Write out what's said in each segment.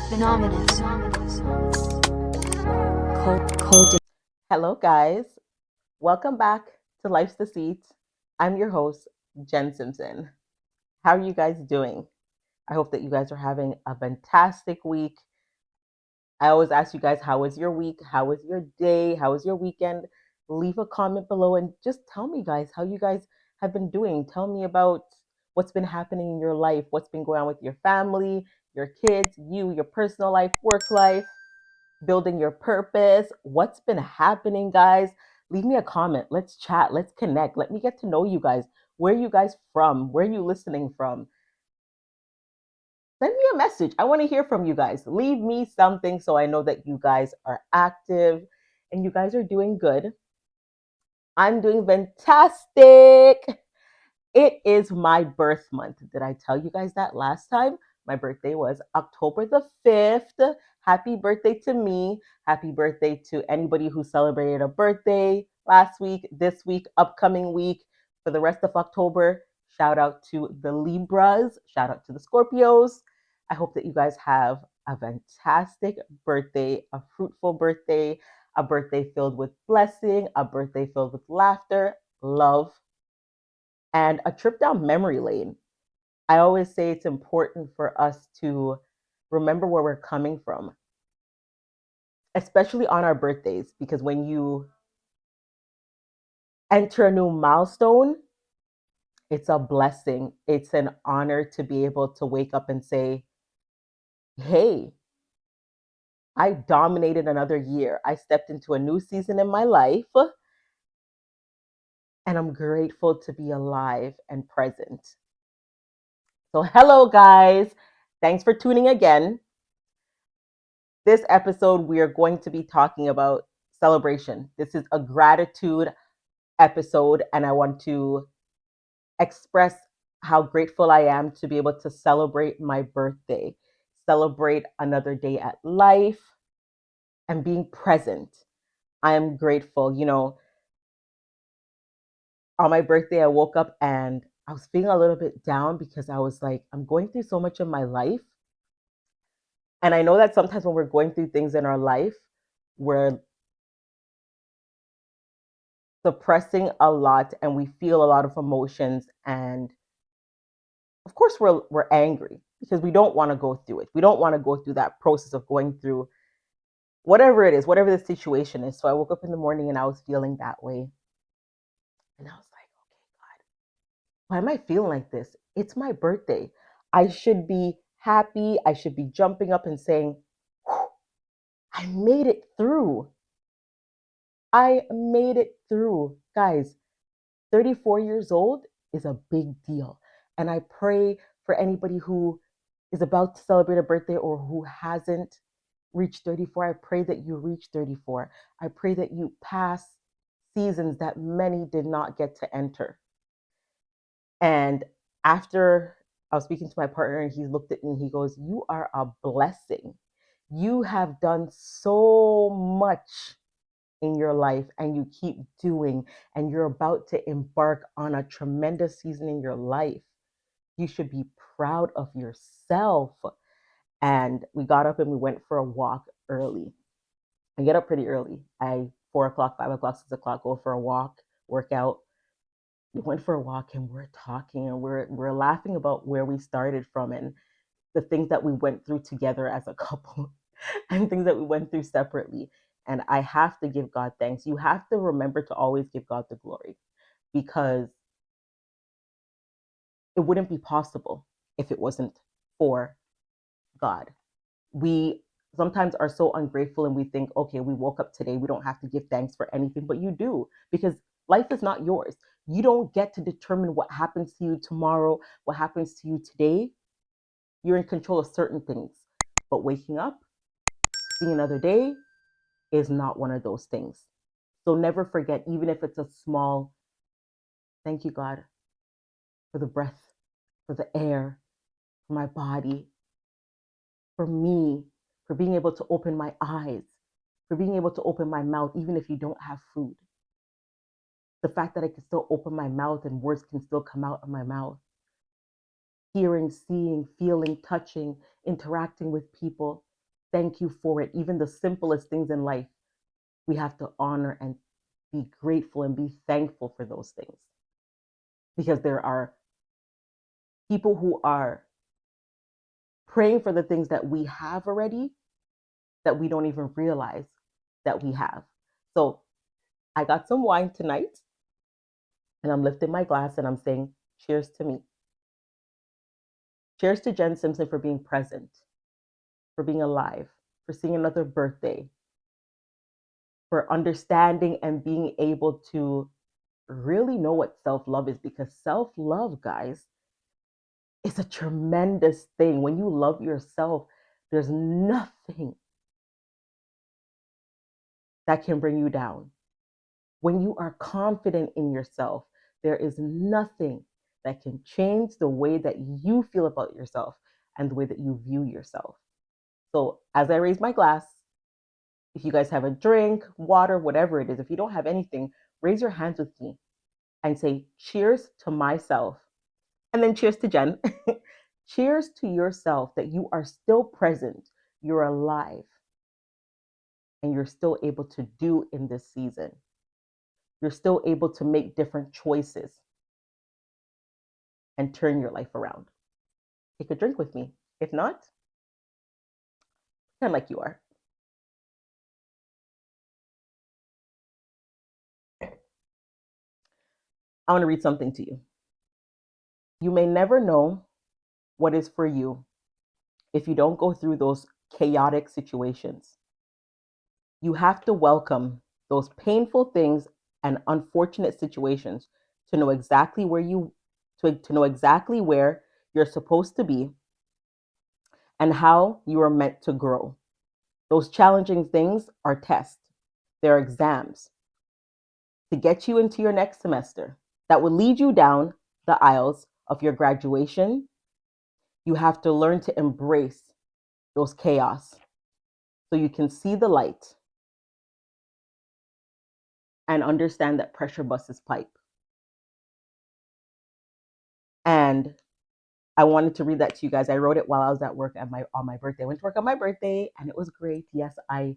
phenomenon. Cold. Hello, guys. Welcome back to Life's the Seat. I'm your host, Jen Simpson. How are you guys doing? I hope that you guys are having a fantastic week. I always ask you guys, how was your week? How was your day? How was your weekend? Leave a comment below and just tell me, guys, how you guys have been doing. Tell me about what's been happening in your life, what's been going on with your family, your kids, your personal life, work life, building your purpose. What's been happening, guys? Leave me a comment. Let's chat. Let's connect. Let me get to know you guys. Where are you guys from? Where are you listening from? Send me a message. I want to hear from you guys. Leave me something so I know that you guys are active and you guys are doing good. I'm doing fantastic. It is my birth month. Did I tell you guys that last time? My birthday was October the 5th. Happy birthday to me. Happy birthday to anybody who celebrated a birthday last week, this week, upcoming week. For the rest of October, shout out to the Libras, shout out to the Scorpios. I hope that you guys have a fantastic birthday, a fruitful birthday, a birthday filled with blessing, a birthday filled with laughter, love, and a trip down memory lane. I always say it's important for us to remember where we're coming from, especially on our birthdays, because when you enter a new milestone, it's a blessing. It's an honor to be able to wake up and say, hey, I dominated another year. I stepped into a new season in my life, and I'm grateful to be alive and present. So, hello, guys. Thanks for tuning again. This episode, we are going to be talking about celebration. This is a gratitude episode, and I want to express how grateful I am to be able to celebrate my birthday, celebrate another day at life, and being present. I am grateful. On my birthday, I woke up and I was feeling a little bit down because I was like, I'm going through so much in my life. And I know that sometimes when we're going through things in our life, we're suppressing a lot and we feel a lot of emotions, and of course we're angry because we don't want to go through it. We don't want to go through that process of going through whatever it is, whatever the situation is. So I woke up in the morning and I was feeling that way, and I was like, okay, God, why am I feeling like this? It's my birthday. I should be happy. I should be jumping up and saying, I made it through. I made it through. Guys, 34 years old is a big deal. And I pray for anybody who is about to celebrate a birthday or who hasn't reached 34. I pray that you reach 34. I pray that you pass seasons that many did not get to enter. And after I was speaking to my partner, and he looked at me, he goes, you are a blessing. You have done so much in your life and you keep doing, and you're about to embark on a tremendous season in your life. You should be proud of yourself. And we got up and we went for a walk early. I get up pretty early. I 4 o'clock, 5 o'clock, 6 o'clock, go for a walk, work out. We went for a walk and we're talking and we're laughing about where we started from and the things that we went through together as a couple and things that we went through separately. And I have to give God thanks. You have to remember to always give God the glory, because it wouldn't be possible if it wasn't for God. We sometimes are so ungrateful and we think, okay, we woke up today, we don't have to give thanks for anything, but you do, because life is not yours. You don't get to determine what happens to you tomorrow, what happens to you today. You're in control of certain things, but waking up, seeing another day is not one of those things. So never forget, even if it's a small thank you, God, for the breath, for the air, for my body, for me, for being able to open my eyes, for being able to open my mouth, even if you don't have food. The fact that I can still open my mouth and words can still come out of my mouth. Hearing, seeing, feeling, touching, interacting with people. thank you for it. Even the simplest things in life, we have to honor and be grateful and be thankful for those things. Because there are people who are praying for the things that we have already that we don't even realize that we have. So I got some wine tonight and I'm lifting my glass and I'm saying, cheers to me. Cheers to Jen Simpson for being present, for being alive, for seeing another birthday, for understanding and being able to really know what self love is, because self love, guys, is a tremendous thing. When you love yourself, there's nothing that can bring you down. When you are confident in yourself, there is nothing that can change the way that you feel about yourself and the way that you view yourself. So, as I raise my glass, if you guys have a drink, water, whatever it is, if you don't have anything, raise your hands with me and say, cheers to myself. And then cheers to Jen. Cheers to yourself that you are still present, you're alive, and you're still able to do in this season. You're still able to make different choices and turn your life around. Take a drink with me. If not, pretend like you are. I want to read something to you. You may never know what is for you if you don't go through those chaotic situations. You have to welcome those painful things and unfortunate situations to know exactly where to know exactly where you're supposed to be and how you are meant to grow. Those challenging things are tests. They're exams to get you into your next semester that will lead you down the aisles of your graduation. You have to learn to embrace those chaos so you can see the light and understand that pressure busts pipe. And I wanted to read that to you guys. I wrote it while I was at work on my birthday. I went to work on my birthday and it was great. Yes, my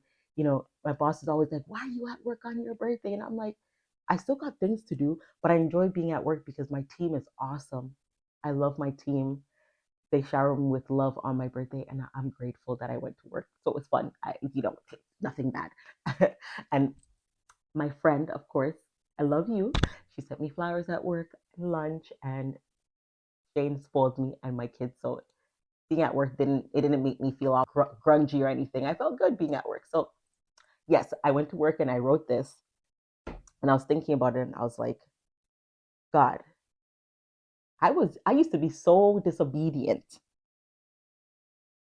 boss is always like, "Why are you at work on your birthday?" And I'm like, I still got things to do, but I enjoy being at work because my team is awesome. I love my team. They shower me with love on my birthday, and I'm grateful that I went to work. So it was fun. Nothing bad. And my friend, of course, I love you. She sent me flowers at work, lunch, and Jane spoiled me and my kids. So being at work didn't make me feel all grungy or anything. I felt good being at work. So yes, I went to work and I wrote this, and I was thinking about it, and I was like, God, I used to be so disobedient.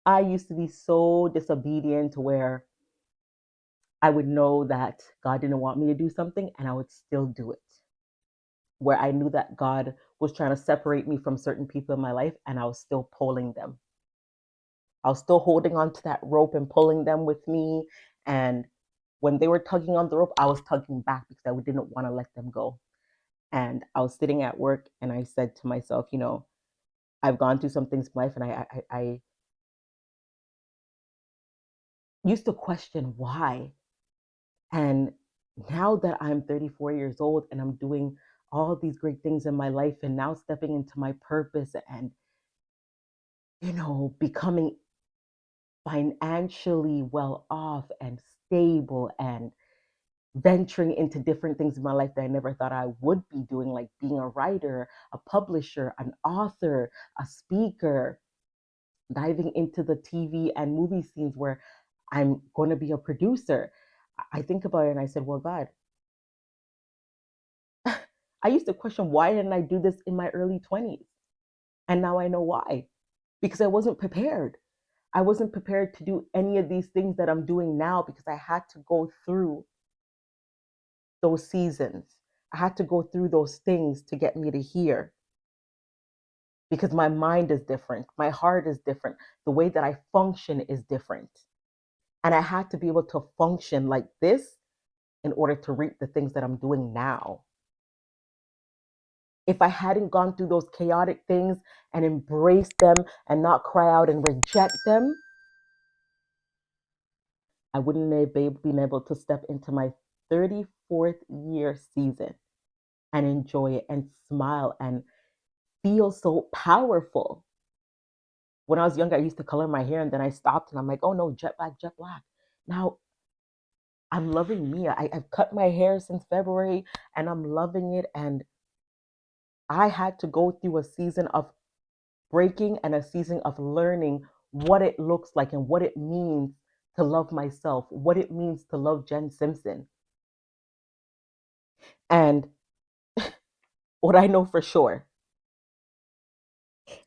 I used to be so disobedient where I would know that God didn't want me to do something and I would still do it. Where I knew that God was trying to separate me from certain people in my life and I was still pulling them. I was still holding on to that rope and pulling them with me. And when they were tugging on the rope, I was tugging back because I didn't want to let them go. And I was sitting at work and I said to myself, I've gone through some things in life and I used to question why. And now that I'm 34 years old and I'm doing all these great things in my life and now stepping into my purpose and, becoming financially well off and stable and venturing into different things in my life that I never thought I would be doing, like being a writer, a publisher, an author, a speaker, diving into the TV and movie scenes where I'm going to be a producer. I think about it and I said, well, God, I used to question why didn't I do this in my early 20s? And now I know why. Because I wasn't prepared. I wasn't prepared to do any of these things that I'm doing now because I had to go through those seasons. I had to go through those things to get me to here because my mind is different. My heart is different. The way that I function is different. And I had to be able to function like this in order to reap the things that I'm doing now. If I hadn't gone through those chaotic things and embraced them and not cry out and reject them, I wouldn't have been able to step into my 34th year season and enjoy it and smile and feel so powerful. When I was younger, I used to color my hair and then I stopped and I'm like, oh no, jet black, jet black. Now I'm loving me. I've cut my hair since February and I'm loving it. And I had to go through a season of breaking and a season of learning what it looks like and what it means to love myself, what it means to love Jen Simpson. And what I know for sure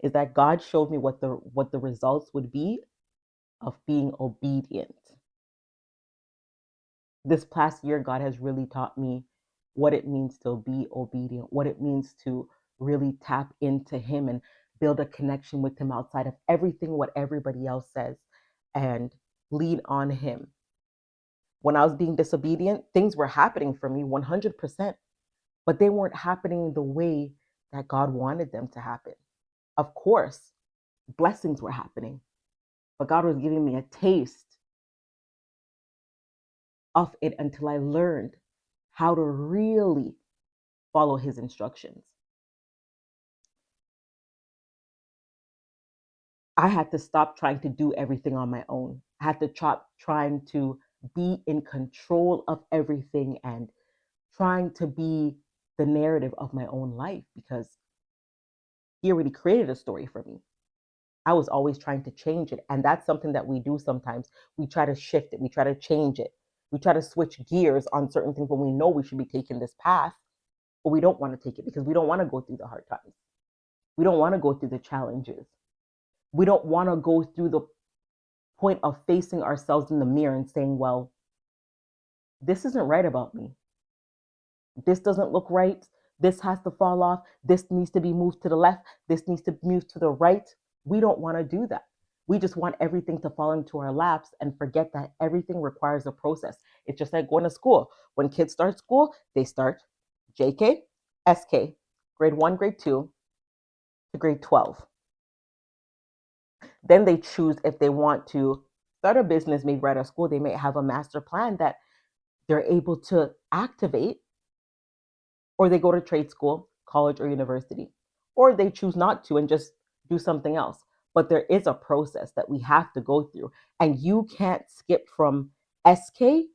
is that God showed me what the results would be of being obedient. This past year, God has really taught me what it means to be obedient, what it means to really tap into Him and build a connection with Him outside of everything what everybody else says and lean on Him. When I was being disobedient, things were happening for me 100%, but they weren't happening the way that God wanted them to happen. Of course, blessings were happening, but God was giving me a taste of it until I learned how to really follow His instructions. I had to stop trying to do everything on my own. I had to stop trying to be in control of everything and trying to be the narrative of my own life because He already created a story for me. I was always trying to change it. And that's something that we do sometimes. We try to shift it, we try to change it, we try to switch gears on certain things when we know we should be taking this path, but we don't want to take it because we don't want to go through the hard times. We don't want to go through the challenges. We don't want to go through the point of facing ourselves in the mirror and saying, well, this isn't right about me. This doesn't look right. This has to fall off. This needs to be moved to the left. This needs to move to the right. We don't want to do that. We just want everything to fall into our laps and forget that everything requires a process. It's just like going to school. When kids start school, they start JK, SK, grade 1, grade 2 to grade 12. Then they choose if they want to start a business, maybe right out of school. They may have a master plan that they're able to activate, or they go to trade school, college, or university, or they choose not to and just do something else. But there is a process that we have to go through, and you can't skip from SK to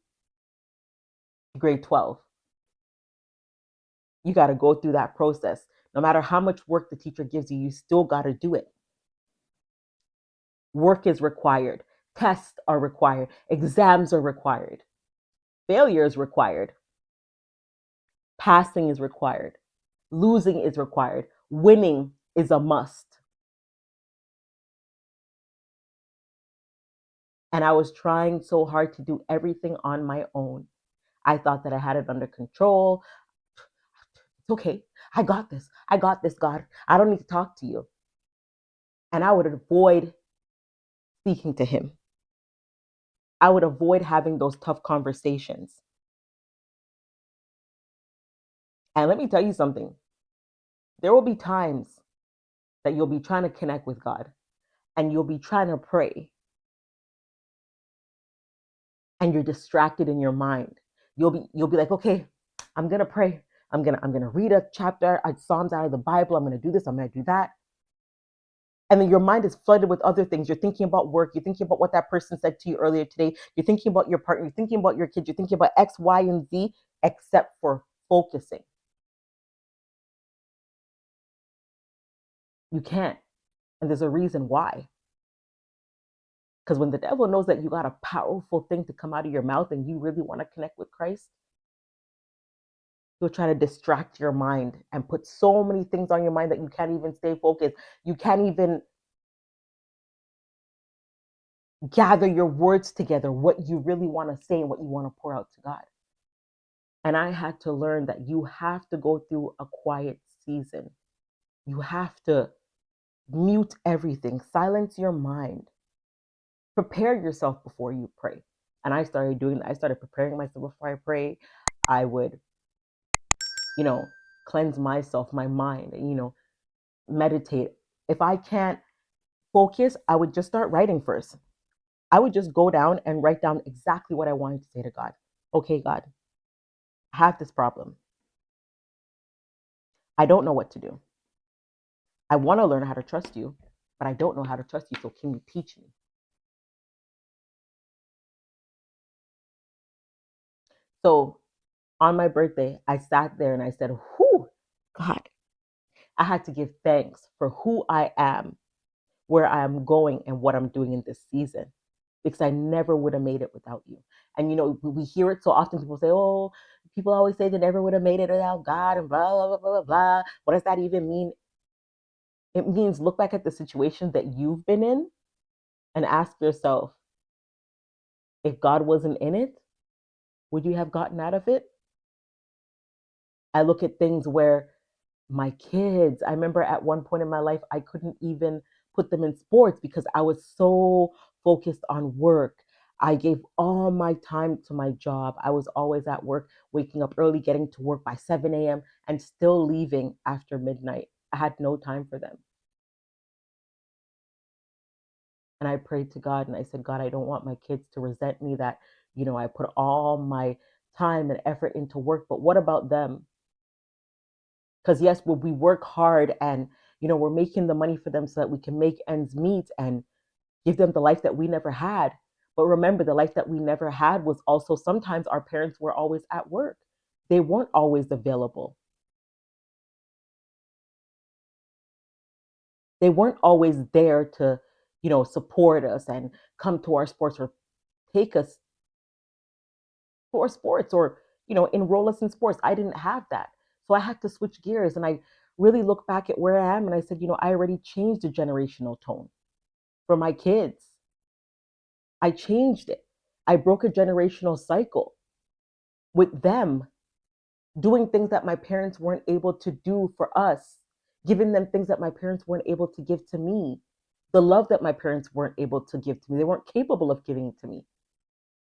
grade 12. You got to go through that process. No matter how much work the teacher gives you, you still got to do it. Work is required, tests are required, exams are required, failure is required, passing is required, losing is required, winning is a must. And I was trying so hard to do everything on my own. I thought that I had it under control. It's okay. I got this. I got this, God. I don't need to talk to you. And I would avoid speaking to Him. I would avoid having those tough conversations. And let me tell you something. There will be times that you'll be trying to connect with God and you'll be trying to pray and you're distracted in your mind. You'll be like, okay, I'm gonna pray. I'm gonna read a chapter, Psalms out of the Bible. I'm gonna do this. I'm gonna do that. And then your mind is flooded with other things. You're thinking about work. You're thinking about what that person said to you earlier today. You're thinking about your partner. You're thinking about your kids. You're thinking about X, Y, and Z, except for focusing. You can't. And there's a reason why. Because when the devil knows that you got a powerful thing to come out of your mouth and you really want to connect with Christ, he'll try to distract your mind and put so many things on your mind that you can't even stay focused. You can't even gather your words together, what you really want to say and what you want to pour out to God. And I had to learn that you have to go through a quiet season. You have to mute everything, silence your mind, prepare yourself before you pray. And I started doing that. I started preparing myself before I pray. I would, you know, cleanse myself, my mind, and, meditate. If I can't focus, I would just start writing first. I would just go down and write down exactly what I wanted to say to God. Okay, God, I have this problem. I don't know what to do. I want to learn how to trust you, but I don't know how to trust you. So can you teach me? So on my birthday, I sat there and I said, whew, God, I had to give thanks for who I am, where I am going, and what I'm doing in this season, because I never would have made it without you. And we hear it so often. People say, "Oh, people always say they never would have made it without God," and blah blah blah blah blah. What does that even mean? It means look back at the situation that you've been in and ask yourself, if God wasn't in it, would you have gotten out of it? I look at things where my kids, I remember at one point in my life, I couldn't even put them in sports because I was so focused on work. I gave all my time to my job. I was always at work, waking up early, getting to work by 7 a.m., and still leaving after midnight. I had no time for them. And I prayed to God and I said, God, I don't want my kids to resent me that, I put all my time and effort into work. But what about them? Because yes, we work hard and we're making the money for them so that we can make ends meet and give them the life that we never had. But remember, the life that we never had was also sometimes our parents were always at work. They weren't always available. They weren't always there to support us and come to our sports or take us to our sports or enroll us in sports. I didn't have that, so I had to switch gears. And I really look back at where I am and I said, I already changed the generational tone for my kids. I changed it. I broke a generational cycle with them, doing things that my parents weren't able to do for us, giving them things that my parents weren't able to give to me, the love that my parents weren't able to give to me. They weren't capable of giving it to me.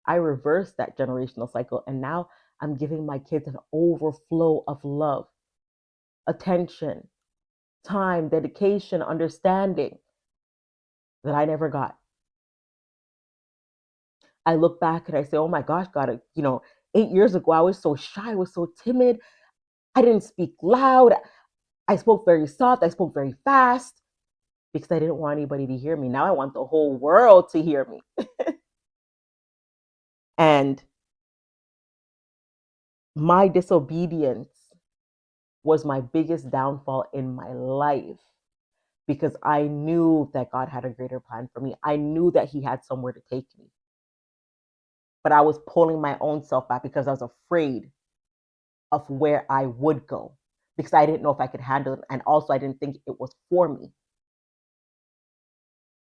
I reversed that generational cycle, and now I'm giving my kids an overflow of love, attention, time, dedication, understanding that I never got. I look back and I say, oh my gosh, God, 8 years ago, I was so shy, I was so timid. I didn't speak loud. I spoke very soft. I spoke very fast because I didn't want anybody to hear me. Now I want the whole world to hear me. And my disobedience was my biggest downfall in my life because I knew that God had a greater plan for me. I knew that He had somewhere to take me. But I was pulling my own self back because I was afraid of where I would go because I didn't know if I could handle it. And also, I didn't think it was for me.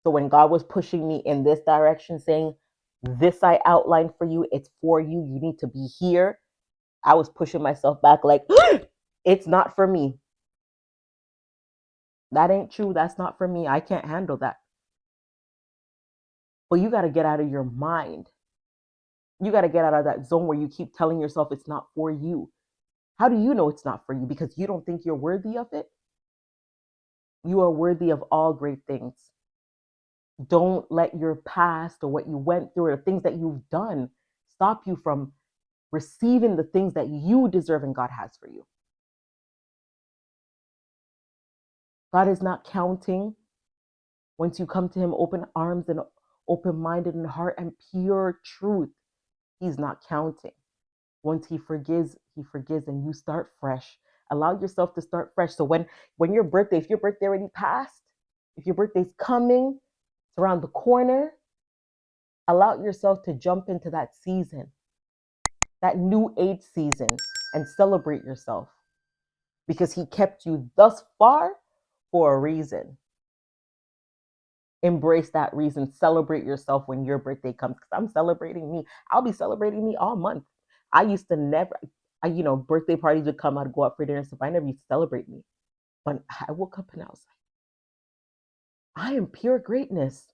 So when God was pushing me in this direction, saying, this I outlined for you, it's for you, you need to be here, I was pushing myself back like, it's not for me. That ain't true. That's not for me. I can't handle that. But you got to get out of your mind. You got to get out of that zone where you keep telling yourself it's not for you. How do you know it's not for you? Because you don't think you're worthy of it? You are worthy of all great things. Don't let your past or what you went through or things that you've done stop you from receiving the things that you deserve and God has for you. God is not counting once you come to Him open arms and open minded and heart and pure truth. He's not counting. Once He forgives, and you start fresh. Allow yourself to start fresh. So when your birthday, if your birthday already passed, if your birthday's coming, it's around the corner, allow yourself to jump into that season, that new age season, and celebrate yourself because He kept you thus far for a reason. Embrace that reason. Celebrate yourself when your birthday comes because I'm celebrating me. I'll be celebrating me all month. I used to never, birthday parties would come, I'd go out for dinner and stuff. I never used to celebrate me. But I woke up and I was like, I am pure greatness.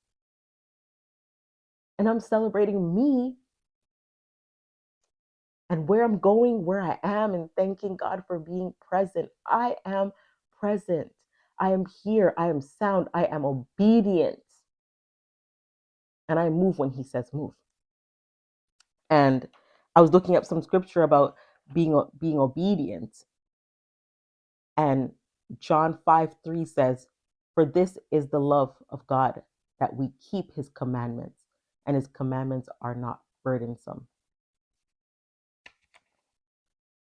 And I'm celebrating me and where I'm going, where I am, and thanking God for being present. I am present. I am here. I am sound. I am obedient. and I move when he says move. And I was looking up some scripture about being obedient, and John 5:3 says, "For this is the love of God, that we keep his commandments, and his commandments are not burdensome."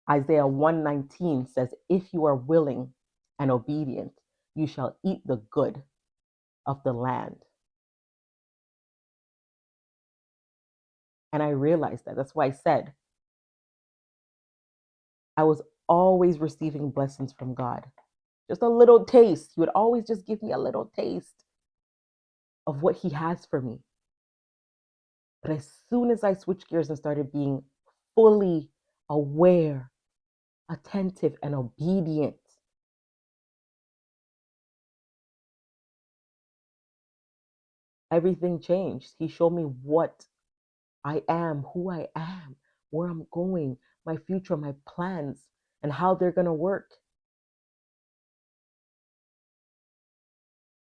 Isaiah 1:19 says, "If you are willing and obedient, you shall eat the good of the land." And I realized that. That's why I said I was always receiving blessings from God. Just a little taste. He would always just give me a little taste of what he has for me. But as soon as I switched gears and started being fully aware, attentive, and obedient, everything changed. He showed me what I am, who I am, where I'm going, my future, my plans, and how they're going to work.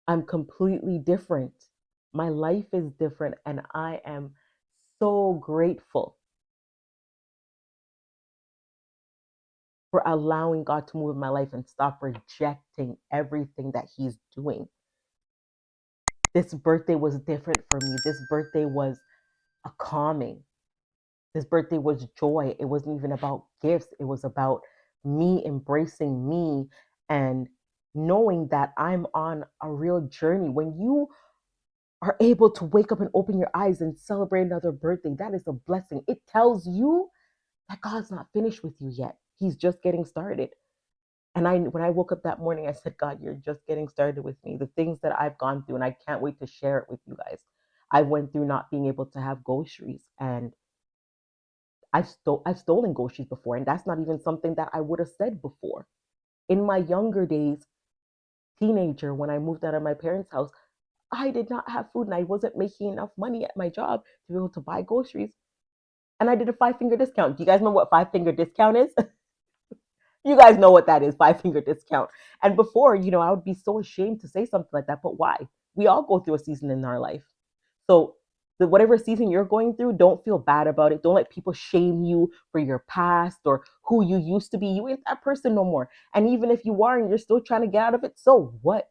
I'm completely different. My life is different, and I am so grateful for allowing God to move in my life and stop rejecting everything that he's doing. This birthday was different for me. This birthday was a calming. This birthday was joy. It wasn't even about gifts. It was about me embracing me and knowing that I'm on a real journey. When you are able to wake up and open your eyes and celebrate another birthday, that is a blessing. It tells you that God's not finished with you yet. He's just getting started. And when I woke up that morning, I said, God, you're just getting started with me. The things that I've gone through, and I can't wait to share it with you guys. I went through not being able to have groceries, and I've stolen groceries before, and that's not even something that I would have said before. In my younger days, teenager, when I moved out of my parents' house, I did not have food, and I wasn't making enough money at my job to be able to buy groceries. And I did a 5 finger discount. Do you guys know what 5 finger discount is? You guys know what that is, 5 finger discount. And before, I would be so ashamed to say something like that, but why? We all go through a season in our life. So whatever season you're going through, don't feel bad about it. Don't let people shame you for your past or who you used to be. You ain't that person no more. And even if you are and you're still trying to get out of it, so what?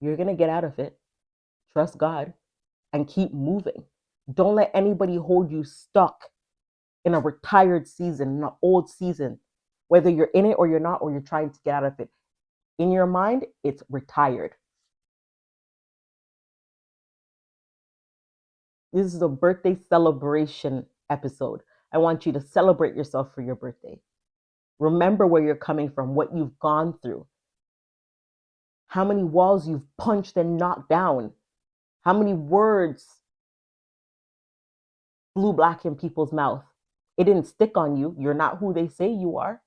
You're going to get out of it. Trust God and keep moving. Don't let anybody hold you stuck in a retired season, in an old season, whether you're in it or you're not, or you're trying to get out of it. In your mind, it's retired. This is a birthday celebration episode. I want you to celebrate yourself for your birthday. Remember where you're coming from, what you've gone through, how many walls you've punched and knocked down, how many words flew black in people's mouth. It didn't stick on you. You're not who they say you are.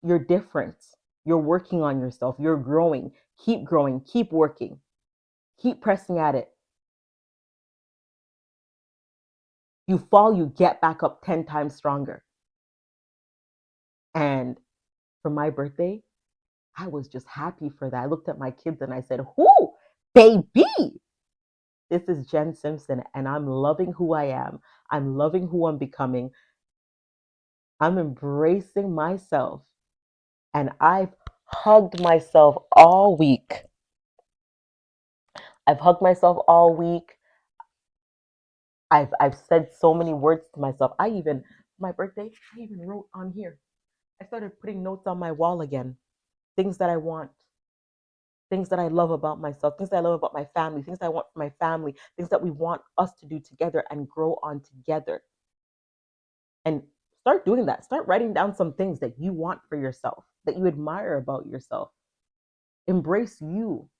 You're different. You're working on yourself. You're growing, keep working, keep pressing at it. You fall, you get back up 10 times stronger. And for my birthday, I was just happy for that. I looked at my kids and I said, "Whoo, baby!" This is Jen Simpson, and I'm loving who I am. I'm loving who I'm becoming. I'm embracing myself, and I've hugged myself all week. I've hugged myself all week. I've said so many words to myself. My birthday, I even wrote on here. I started putting notes on my wall again. Things that I want, things that I love about myself, things that I love about my family, things that I want for my family, things that we want us to do together and grow on together. And start doing that. Start writing down some things that you want for yourself, that you admire about yourself. Embrace you.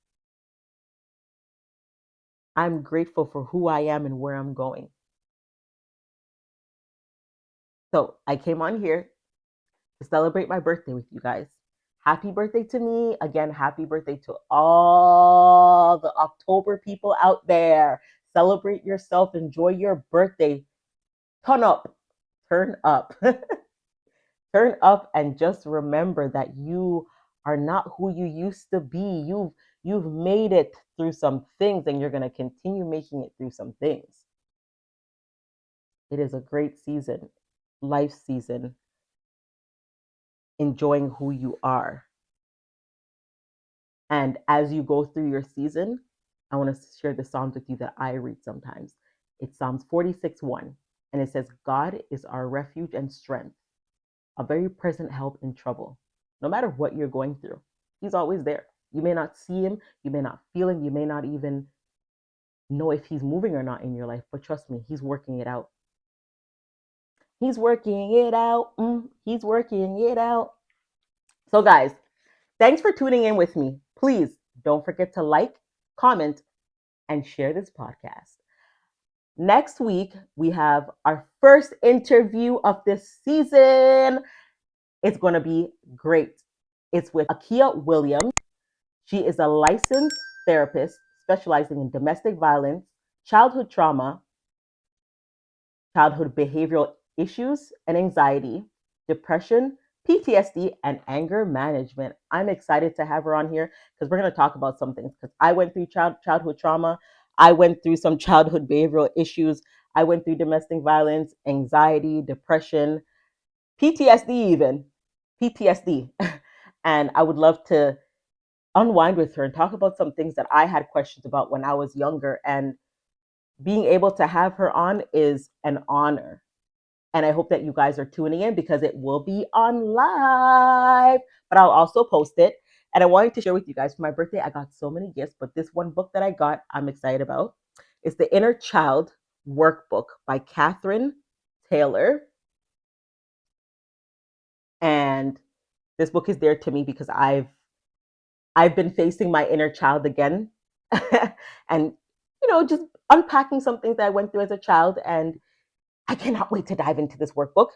I'm grateful for who I am and where I'm going. So I came on here to celebrate my birthday with you guys. Happy birthday to me. Again, happy birthday to all the October people out there. Celebrate yourself. Enjoy your birthday. Turn up. Turn up. Turn up and just remember that you are not who you used to be. You've made it through some things, and you're going to continue making it through some things. It is a great season, life season, enjoying who you are. And as you go through your season, I want to share the Psalms with you that I read sometimes. It's Psalms 46:1, and it says, God is our refuge and strength, a very present help in trouble. No matter what you're going through, He's always there. You may not see Him, you may not feel Him, you may not even know if He's moving or not in your life, but trust me, He's working it out. He's working it out. He's working it out. So, guys, thanks for tuning in with me. Please don't forget to like, comment, and share this podcast. Next week, we have our first interview of this season. It's going to be great. It's with Akia Williams. She is a licensed therapist specializing in domestic violence, childhood trauma, childhood behavioral issues and anxiety, depression, PTSD, and anger management. I'm excited to have her on here because we're going to talk about some things. Because I went through childhood trauma, I went through some childhood behavioral issues, I went through domestic violence, anxiety, depression, PTSD, even PTSD. And I would love to unwind with her and talk about some things that I had questions about when I was younger. And being able to have her on is an honor. And I hope that you guys are tuning in because it will be on live, but I'll also post it. And I wanted to share with you guys for my birthday, I got so many gifts, but this one book that I got, I'm excited about. It's The Inner Child Workbook by Catherine Taylor. And this book is there to me because I've been facing my inner child again and, just unpacking some things that I went through as a child. And I cannot wait to dive into this workbook.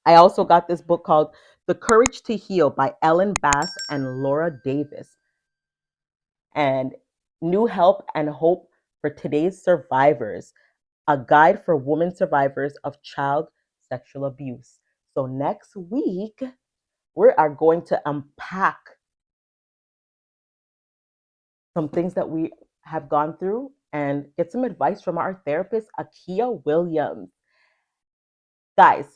I also got this book called The Courage to Heal by Ellen Bass and Laura Davis. And New Help and Hope for Today's Survivors, a guide for women survivors of child sexual abuse. So next week, we are going to unpack some things that we have gone through and get some advice from our therapist, Akia Williams. Guys,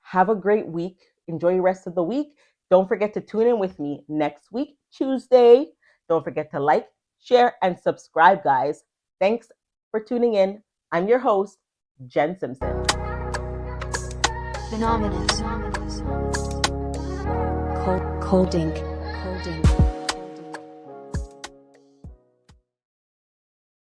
have a great week. Enjoy the rest of the week. Don't forget to tune in with me next week, Tuesday. Don't forget to like, share, and subscribe, guys. Thanks for tuning in. I'm your host, Jen Simpson. Phenomenous. Cold ink.